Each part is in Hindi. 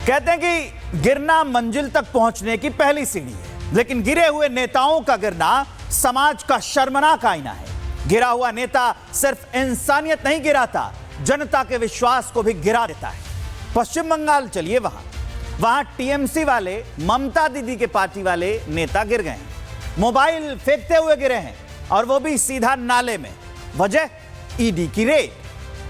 कहते हैं कि गिरना मंजिल तक पहुंचने की पहली सीढ़ी है, लेकिन गिरे हुए नेताओं का गिरना समाज का शर्मनाक आईना है। गिरा हुआ नेता सिर्फ इंसानियत नहीं गिराता, जनता के विश्वास को भी गिरा देता है। पश्चिम बंगाल चलिए, वहां टीएमसी वाले, ममता दीदी के पार्टी वाले नेता गिर गए हैं। मोबाइल फेंकते हुए गिरे हैं, और वो भी सीधा नाले में। वजह ईडी की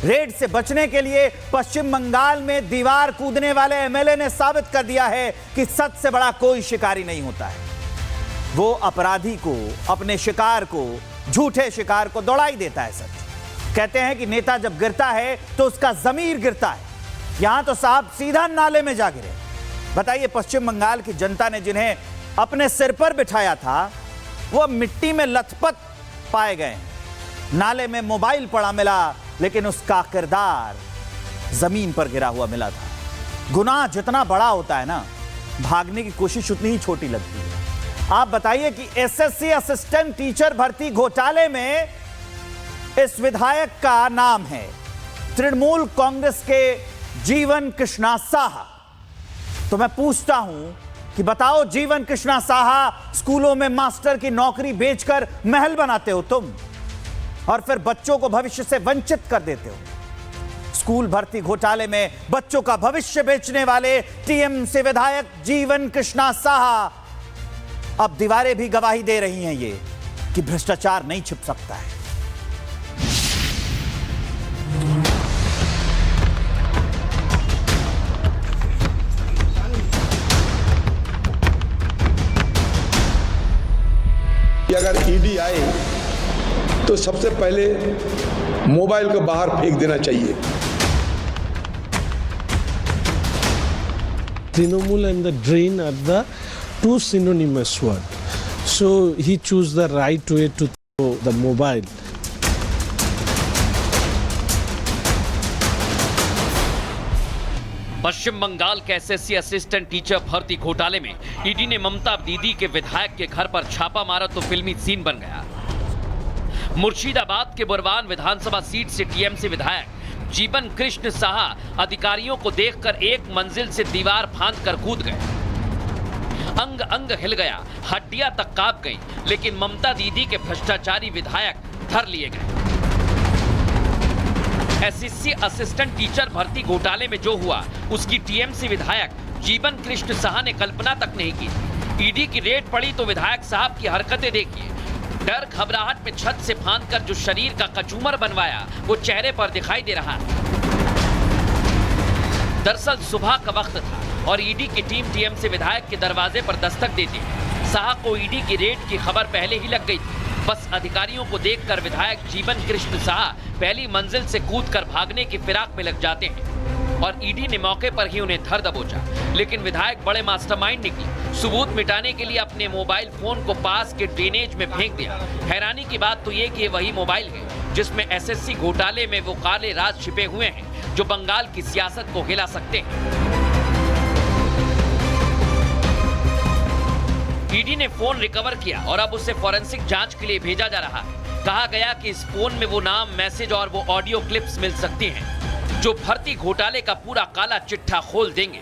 रेड से बचने के लिए पश्चिम बंगाल में दीवार कूदने वाले एमएलए ने साबित कर दिया है कि सच से बड़ा कोई शिकारी नहीं होता है। वो अपराधी को, अपने शिकार को, झूठे शिकार को दौड़ा ही देता है सच। कहते हैं कि नेता जब गिरता है तो उसका जमीर गिरता है। यहां तो साहब सीधा नाले में जा गिरे। बताइए, पश्चिम बंगाल की जनता ने जिन्हें अपने सिर पर बिठाया था, वो मिट्टी में लथपथ पाए गए। नाले में मोबाइल पड़ा मिला, लेकिन उसका किरदार जमीन पर गिरा हुआ मिला था। गुनाह जितना बड़ा होता है ना, भागने की कोशिश उतनी ही छोटी लगती है। आप बताइए कि एसएससी असिस्टेंट टीचर भर्ती घोटाले में इस विधायक का नाम है तृणमूल कांग्रेस के जीवन कृष्णा साहा। तो मैं पूछता हूं कि बताओ, जीवन कृष्णा साहा, स्कूलों में मास्टर की नौकरी बेचकर महल बनाते हो तुम, और फिर बच्चों को भविष्य से वंचित कर देते हो। स्कूल भर्ती घोटाले में बच्चों का भविष्य बेचने वाले टीएमसी विधायक जीवन कृष्णा साहा, अब दीवारें भी गवाही दे रही हैं ये कि भ्रष्टाचार नहीं छिप सकता है। अगर ईडी आए तो सबसे पहले मोबाइल को बाहर फेंक देना चाहिए। Trinamool and the drain are the two synonymous words. So he chose the right way to throw the mobile. पश्चिम बंगाल के एसएससी असिस्टेंट टीचर भर्ती घोटाले में ईडी ने ममता दीदी के विधायक के घर पर छापा मारा तो फिल्मी सीन बन गया। मुर्शिदाबाद के बुरवान विधानसभा सीट से टीएमसी विधायक जीवन कृष्ण साहा अधिकारियों को देखकर एक मंजिल से दीवार फांदकर कूद गए। अंग अंग हिल गया, हड्डियां तक कांप गईं, लेकिन ममता दीदी के भ्रष्टाचारी विधायक धर लिए गए। एसएससी असिस्टेंट टीचर भर्ती घोटाले में जो हुआ, उसकी टीएमसी विधायक जीवन कृष्ण साहा ने कल्पना तक नहीं की। ईडी की रेड पड़ी तो विधायक साहब की हरकतें देखिए। डर घबराहट में छत से फांदकर जो शरीर का कचूमर बनवाया, वो चेहरे पर दिखाई दे रहा है। दरअसल सुबह का वक्त था और ईडी की टीम टीएमसी विधायक के दरवाजे पर दस्तक देती है। साहा को ईडी की रेड की खबर पहले ही लग गई थी। बस अधिकारियों को देखकर विधायक जीवन कृष्ण साहा पहली मंजिल से कूदकर भागने की फिराक में लग जाते हैं और ईडी ने मौके पर ही उन्हें धर दबोचा। लेकिन विधायक बड़े मास्टरमाइंड निकले। सबूत मिटाने के लिए अपने मोबाइल फोन को पास के ड्रेनेज में फेंक दिया। हैरानी की बात तो ये कि वही मोबाइल है जिसमें एसएससी घोटाले में वो काले राज छिपे हुए हैं जो बंगाल की सियासत को हिला सकते हैं। ईडी ने फोन रिकवर किया और अब उसे फॉरेंसिक जांच के लिए भेजा जा रहा है। कहा गया कि इस फोन में वो नाम, मैसेज और वो ऑडियो क्लिप्स मिल सकती हैं जो भर्ती घोटाले का पूरा काला चिट्ठा खोल देंगे।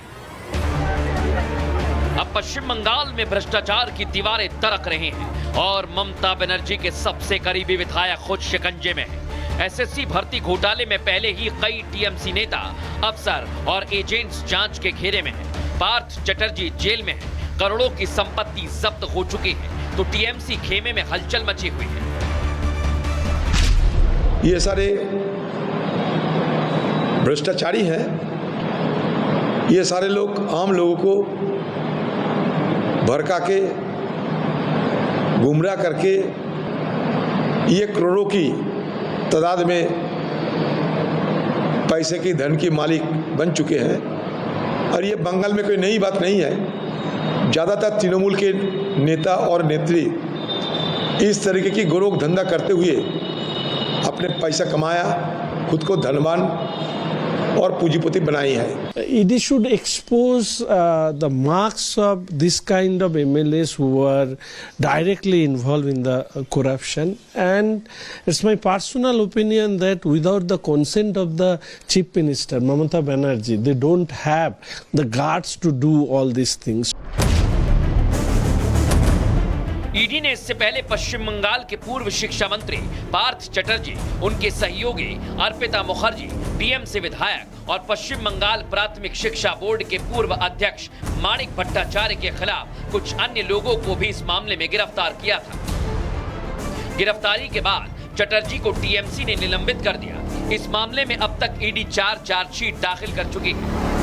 अब पश्चिम बंगाल में भ्रष्टाचार की दीवारें दरक रहे हैं और ममता बनर्जी के सबसे करीबी विधायक खुद शिकंजे में है। एसएससी भर्ती घोटाले में पहले ही कई टीएमसी नेता, अफसर और एजेंट्स जांच के घेरे में हैं। पार्थ चटर्जी जेल में है। करोड़ों की संपत्ति जब्त हो चुकी है, तो टीएमसी खेमे में हलचल मची हुई है। ये सारे भ्रष्टाचारी हैं। ये सारे लोग आम लोगों को भड़का के, गुमराह करके ये करोड़ों की तादाद में पैसे की, धन की मालिक बन चुके हैं। और ये बंगाल में कोई नई बात नहीं है। ज़्यादातर तृणमूल के नेता और नेत्री इस तरीके की गोरोख धंधा करते हुए अपने पैसा कमाया, खुद को धनवान और पूंजीपति बनाई है। ED should expose the marks of this kind of MLAs who were directly involved in the corruption, and it's my personal opinion that without the consent of the Chief Minister Mamata Banerjee, they don't have the guts to do all these things. ED ने इससे पहले पश्चिम बंगाल के पूर्व शिक्षा मंत्री पार्थ चटर्जी, उनके सहयोगी अर्पिता मुखर्जी, टीएमसी विधायक और पश्चिम बंगाल प्राथमिक शिक्षा बोर्ड के पूर्व अध्यक्ष माणिक भट्टाचार्य के खिलाफ कुछ अन्य लोगों को भी इस मामले में गिरफ्तार किया था। गिरफ्तारी के बाद चटर्जी को टीएमसी ने निलंबित कर दिया। इस मामले में अब तक ईडी 4 चार्जशीट दाखिल कर चुकी है।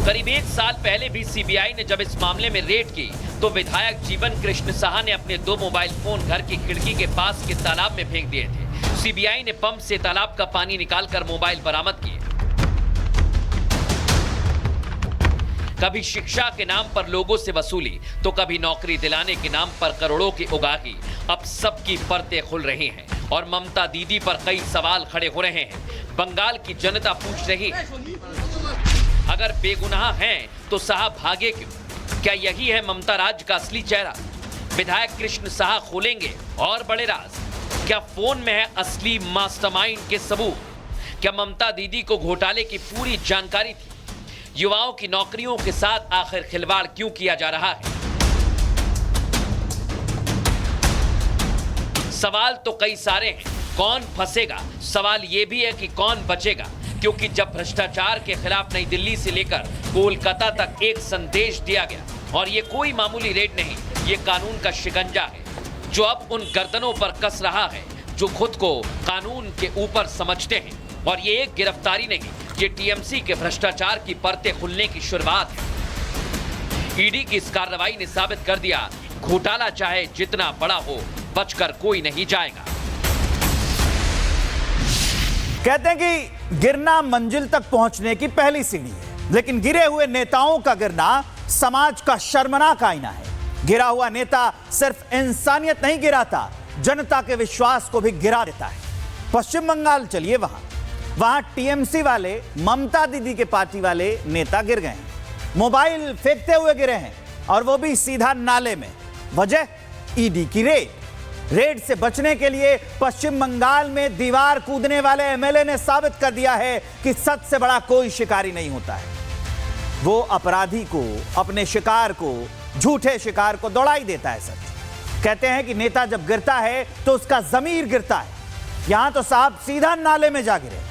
करीब 1 साल पहले भी सीबीआई ने जब इस मामले में रेड की तो विधायक जीवन कृष्ण साहा ने अपने 2 मोबाइल फोन घर की खिड़की के पास के तालाब में फेंक दिए थे। सीबीआई ने पंप से तालाब का पानी निकालकर मोबाइल बरामद किए। कभी शिक्षा के नाम पर लोगों से वसूली तो कभी नौकरी दिलाने के नाम पर करोड़ों की उगाही। अब सबकी परतें खुल रही हैं और ममता दीदी पर कई सवाल खड़े हो रहे हैं। बंगाल की जनता पूछ रही है, अगर बेगुनाह हैं तो साहा भागे क्यों? क्या यही है ममता राज का असली चेहरा? विधायक कृष्ण साहा खोलेंगे और बड़े राज? क्या फोन में है असली मास्टरमाइंड के सबूत? क्या ममता दीदी को घोटाले की पूरी जानकारी थी? युवाओं की नौकरियों के साथ आखिर खिलवाड़ क्यों किया जा रहा है? सवाल तो कई सारे हैं। कौन फंसेगा? सवाल यह भी है कि कौन बचेगा, क्योंकि जब भ्रष्टाचार के खिलाफ नई दिल्ली से लेकर कोलकाता तक एक संदेश दिया गया और ये कोई मामूली रेड नहीं, ये कानून का शिकंजा है जो अब उन गर्दनों पर कस रहा है जो खुद को कानून के ऊपर समझते हैं। और ये एक गिरफ्तारी नहीं, ये टीएमसी के भ्रष्टाचार की परतें खुलने की शुरुआत है। ईडी की इस कार्रवाई ने साबित कर दिया, घोटाला चाहे जितना बड़ा हो, बचकर कोई नहीं जाएगा। कहते हैं कि गिरना मंजिल तक पहुंचने की पहली सीढ़ी है, लेकिन गिरे हुए नेताओं का गिरना समाज का शर्मनाक आईना है। गिरा हुआ नेता सिर्फ इंसानियत नहीं गिराता, जनता के विश्वास को भी गिरा देता है। पश्चिम बंगाल चलिए, वहां टीएमसी वाले, ममता दीदी के पार्टी वाले नेता गिर गए हैं। मोबाइल फेंकते हुए गिरे हैं और वो भी सीधा नाले में। वजह ईडी की रेड से बचने के लिए पश्चिम बंगाल में दीवार कूदने वाले एमएलए ने साबित कर दिया है कि सच से बड़ा कोई शिकारी नहीं होता है। वो अपराधी को, अपने शिकार को, झूठे शिकार को दौड़ा ही देता है सच। कहते हैं कि नेता जब गिरता है तो उसका जमीर गिरता है। यहां तो साहब सीधा नाले में जा गिरे।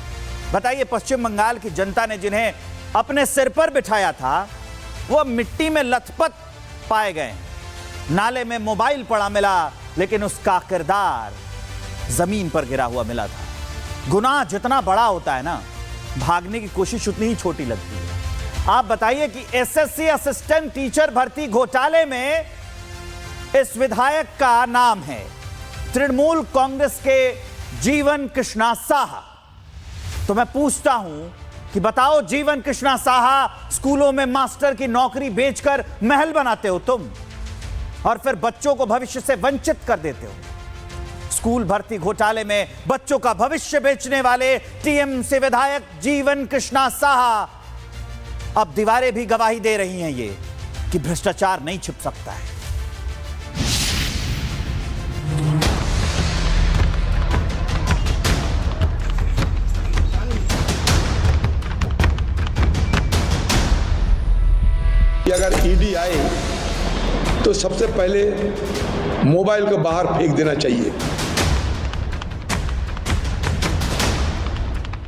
बताइए, पश्चिम बंगाल की जनता ने जिन्हें अपने सिर पर बिठाया था वो मिट्टी में लथपथ पाए गए। नाले में मोबाइल पड़ा मिला, लेकिन उसका किरदार जमीन पर गिरा हुआ मिला था। गुनाह जितना बड़ा होता है ना, भागने की कोशिश उतनी ही छोटी लगती है। आप बताइए कि एसएससी असिस्टेंट टीचर भर्ती घोटाले में इस विधायक का नाम है तृणमूल कांग्रेस के जीवन कृष्णा साहा। तो मैं पूछता हूं कि बताओ, जीवन कृष्णा साहा, स्कूलों में मास्टर की नौकरी बेचकर महल बनाते हो तुम और फिर बच्चों को भविष्य से वंचित कर देते हो। स्कूल भर्ती घोटाले में बच्चों का भविष्य बेचने वाले टीएमसी विधायक जीवन कृष्णा साहा, अब दीवारें भी गवाही दे रही हैं ये कि भ्रष्टाचार नहीं छिप सकता है। अगर ईडी आए तो सबसे पहले मोबाइल को बाहर फेंक देना चाहिए।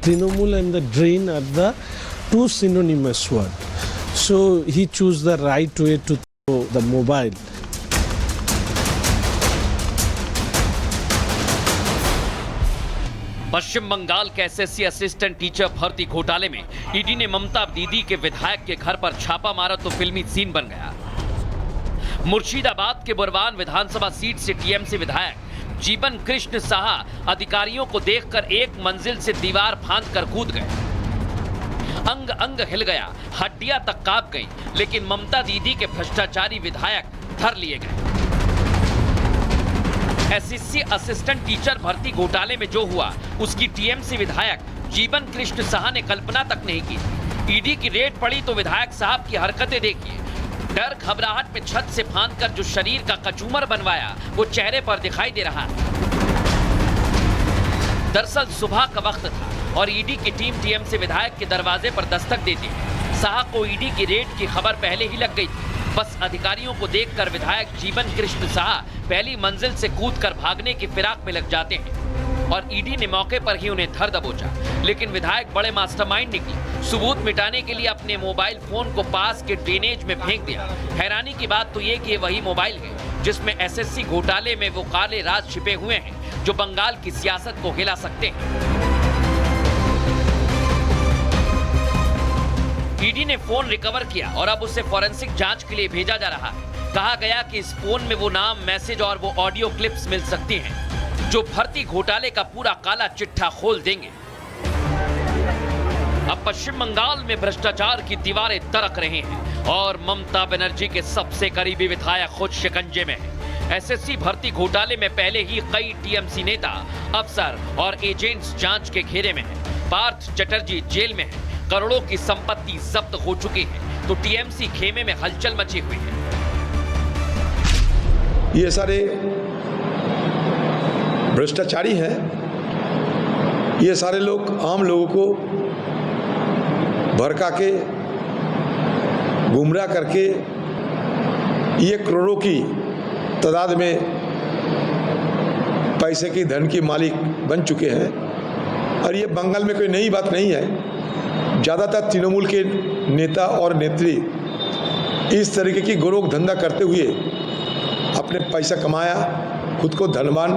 Trinamool and the drain are the two synonymous words. So he chose the right way to throw the mobile. पश्चिम बंगाल के एसएससी असिस्टेंट टीचर भर्ती घोटाले में ईडी ने ममता दीदी के विधायक के घर पर छापा मारा तो फिल्मी सीन बन गया। मुर्शिदाबाद के बुरवान विधानसभा सीट से टीएमसी विधायक जीवन कृष्ण साहा अधिकारियों को देखकर एक मंजिल से दीवार फांदकर कूद गए। अंग अंग हिल गया, हड्डियां तक कांप गईं, लेकिन ममता दीदी के भ्रष्टाचारी विधायक धर लिए गए। एसएससी असिस्टेंट टीचर भर्ती घोटाले में जो हुआ उसकी टीएमसी विधायक जीवन कृष्ण साहा ने कल्पना तक नहीं की। ईडी की रेड पड़ी तो विधायक साहब की हरकतें देखिए। डर घबराहट में छत से फांदकर जो शरीर का कचूमर बनवाया वो चेहरे पर दिखाई दे रहा है। दरअसल सुबह का वक्त था और ईडी की टीम टीएमसी विधायक के दरवाजे पर दस्तक देती है। साहा को ईडी की रेड की खबर पहले ही लग गई थी। बस अधिकारियों को देखकर विधायक जीवन कृष्ण साहा पहली मंजिल से कूदकर भागने की फिराक में लग जाते हैं और ईडी ने मौके पर ही उन्हें धर दबोचा। लेकिन विधायक बड़े मास्टरमाइंड निकले। सबूत मिटाने के लिए अपने मोबाइल फोन को पास के ड्रेनेज में फेंक दिया। हैरानी की बात तो ये कि वही मोबाइल है जिसमें एसएससी घोटाले में वो काले राज छिपे हुए हैं जो बंगाल की सियासत को हिला सकते हैं। ईडी ने फोन रिकवर किया और अब उसे फॉरेंसिक जांच के लिए भेजा जा रहा है। कहा गया कि इस फोन में वो नाम, मैसेज और वो ऑडियो क्लिप्स मिल सकती हैं जो भर्ती घोटाले का पूरा काला चिट्ठा खोल देंगे। अब पश्चिम बंगाल में भ्रष्टाचार की दीवारें दरक रही हैं और ममता बनर्जी के सबसे करीबी विधायक खुद शिकंजे में है। एसएससी भर्ती घोटाले में पहले ही कई टीएमसी नेता, अफसर और एजेंट्स जांच के घेरे में हैं। पार्थ चटर्जी जेल में है। करोड़ों की संपत्ति जब्त हो चुकी है तो टीएमसी खेमे में हलचल मची हुई है। ये सारे भ्रष्टाचारी हैं। ये सारे लोग आम लोगों को भड़का के, गुमराह करके ये करोड़ों की तादाद में पैसे की, धन की मालिक बन चुके हैं। और ये बंगाल में कोई नई बात नहीं है। ज़्यादातर तृणमूल के नेता और नेत्री इस तरीके की गोरोख धंधा करते हुए अपने पैसा कमाया, खुद को धनवान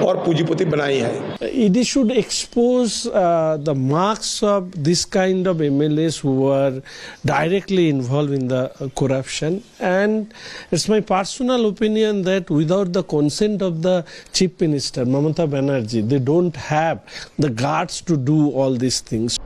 और पूंजीपति बनाई है। ED should expose the marks of this kind of MLAs who were directly involved in the corruption, and it's my personal opinion that without the consent of the Chief Minister Mamata Banerjee, they don't have the guts to do all these things.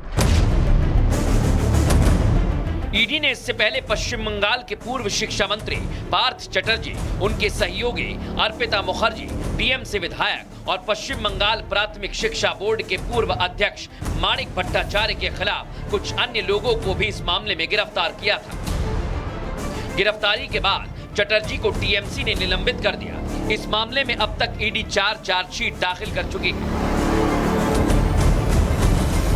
ED ने इससे पहले पश्चिम बंगाल के पूर्व शिक्षा मंत्री पार्थ चटर्जी, उनके सहयोगी अर्पिता मुखर्जी, टीएमसी विधायक और पश्चिम बंगाल प्राथमिक शिक्षा बोर्ड के पूर्व अध्यक्ष माणिक भट्टाचार्य के खिलाफ कुछ अन्य लोगों को भी इस मामले में गिरफ्तार किया था। गिरफ्तारी के बाद चटर्जी को टीएमसी ने निलंबित कर दिया। इस मामले में अब तक ईडी 4 चार्जशीट दाखिल कर चुकी है।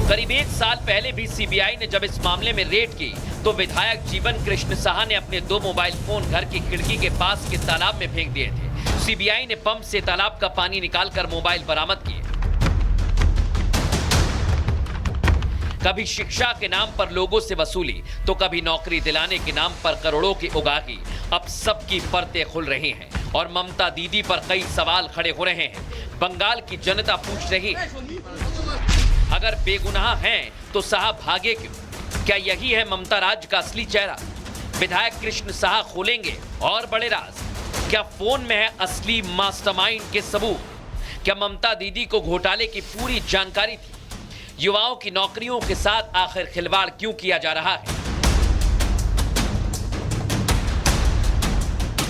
करीब 1 साल पहले भी सीबीआई ने जब इस मामले में रेड की तो विधायक जीवन कृष्ण साहा ने अपने 2 मोबाइल फोन घर की खिड़की के पास के तालाब में फेंक दिए थे। सीबीआई ने पंप से तालाब का पानी निकालकर मोबाइल बरामद किए। कभी शिक्षा के नाम पर लोगों से वसूली तो कभी नौकरी दिलाने के नाम पर करोड़ों की उगाही। अब सबकी परतें खुल रही हैं और ममता दीदी पर कई सवाल खड़े हो रहे हैं। बंगाल की जनता पूछ रही है, अगर बेगुनाह हैं तो साहा भागे क्यों? क्या यही है ममता राज का असली चेहरा? विधायक कृष्ण साहा खोलेंगे और बड़े राज? क्या फोन में है असली मास्टरमाइंड के सबूत? क्या ममता दीदी को घोटाले की पूरी जानकारी थी? युवाओं की नौकरियों के साथ आखिर खिलवाड़ क्यों किया जा रहा है?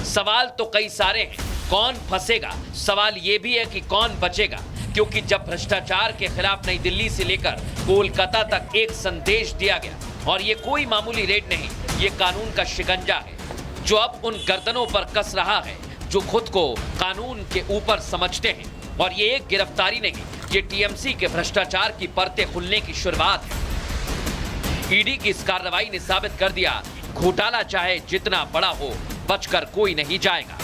सवाल तो कई सारे हैं। कौन फंसेगा? सवाल यह भी है कि कौन बचेगा, क्योंकि जब भ्रष्टाचार के खिलाफ नई दिल्ली से लेकर कोलकाता तक एक संदेश दिया गया और ये कोई मामूली रेड नहीं, ये कानून का शिकंजा है जो अब उन गर्दनों पर कस रहा है जो खुद को कानून के ऊपर समझते हैं। और ये एक गिरफ्तारी नहीं, ये टीएमसी के भ्रष्टाचार की परतें खुलने की शुरुआत है। ईडी की इस कार्रवाई ने साबित कर दिया, घोटाला चाहे जितना बड़ा हो, बचकर कोई नहीं जाएगा।